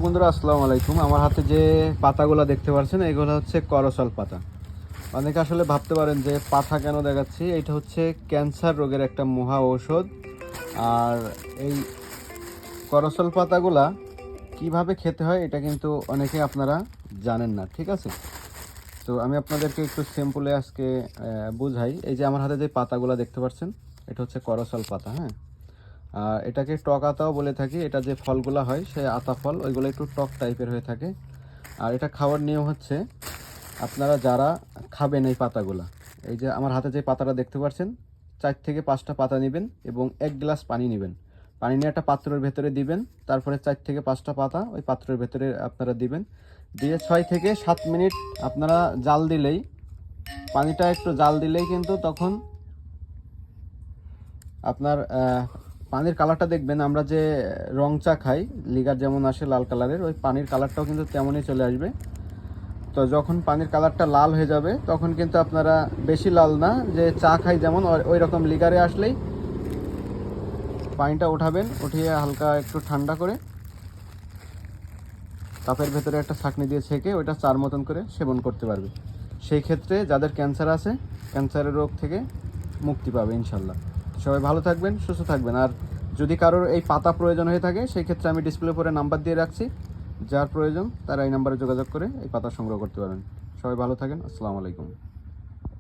বন্ধুরা আসসালামু আলাইকুম। আমার হাতে যে পাতাগুলো দেখতে পাচ্ছেন এগুলো হচ্ছে করসল পাতা। অনেকে আসলে ভাবতে পারেন যে পাতা কেন দেখাচ্ছি, এটা হচ্ছে ক্যান্সার রোগের একটা মহা ঔষধ। আর এই করসল পাতাগুলা কিভাবে খেতে হয় এটা কিন্তু অনেকে আপনারা জানেন না, ঠিক আছে? তো আমি আপনাদেরকে একটু সিম্পলে আজকে বুঝাই। এই যে আমার হাতে যে পাতাগুলো দেখতে পাচ্ছেন এটা হচ্ছে করসল পাতা, হ্যাঁ। এটাকে টক আতাও বলে থাকি। এটা যে ফলগুলো হয় সে আতা ফল, ওইগুলো একটু টক টাইপের হয়ে থাকে। আর এটা খাওয়ার নিয়ম হচ্ছে, আপনারা যারা খাবেন এই পাতাগুলা, এই যে আমার হাতে যে পাতাটা দেখতে পাচ্ছেন 4 থেকে 5টা পাতা নেবেন এবং 1 গ্লাস পানি নেবেন। পানি নিয়ে একটা পাত্রের ভেতরে দিবেন। তারপরে 4 থেকে 5টা পাতা ওই পাত্রের ভেতরে আপনারা দিবেন। দিয়ে 6 থেকে 7 মিনিট আপনারা জাল দিলেই, পানিটা একটু জাল দিলেই কিন্তু তখন আপনার পানির কালারটা দেখবেন, আমরা যে রং চা খাই লিগার যেমন আসে লাল কালারের, ওই পানির কালারটাও কিন্তু তেমনই চলে আসবে। তো যখন পানির কালারটা লাল হয়ে যাবে তখন কিন্তু আপনারা, বেশি লাল না, যে চা খাই যেমন ওই রকম লিগারে আসলেই পানিটা উঠাবেন। উঠিয়ে হালকা একটু ঠান্ডা করে কাপের ভেতরে একটা ছাঁকনি দিয়ে ছেঁকে ওইটা চার মতন করে সেবন করতে পারবে। সেই ক্ষেত্রে যাদের ক্যান্সার আছে, ক্যান্সারের রোগ থেকে মুক্তি পাবে ইনশাল্লাহ। সবাই ভালো থাকবেন, সুস্থ থাকবেন। আর যদি কারোর এই পাতা প্রয়োজন হয়ে থাকে সেই ক্ষেত্রে আমি ডিসপ্লে উপরে নাম্বার দিয়ে রাখছি, যার প্রয়োজন তারা এই নাম্বারে যোগাযোগ করে এই পাতা সংগ্রহ করতে পারবেন। সবাই ভালো থাকেন, আসসালামু আলাইকুম।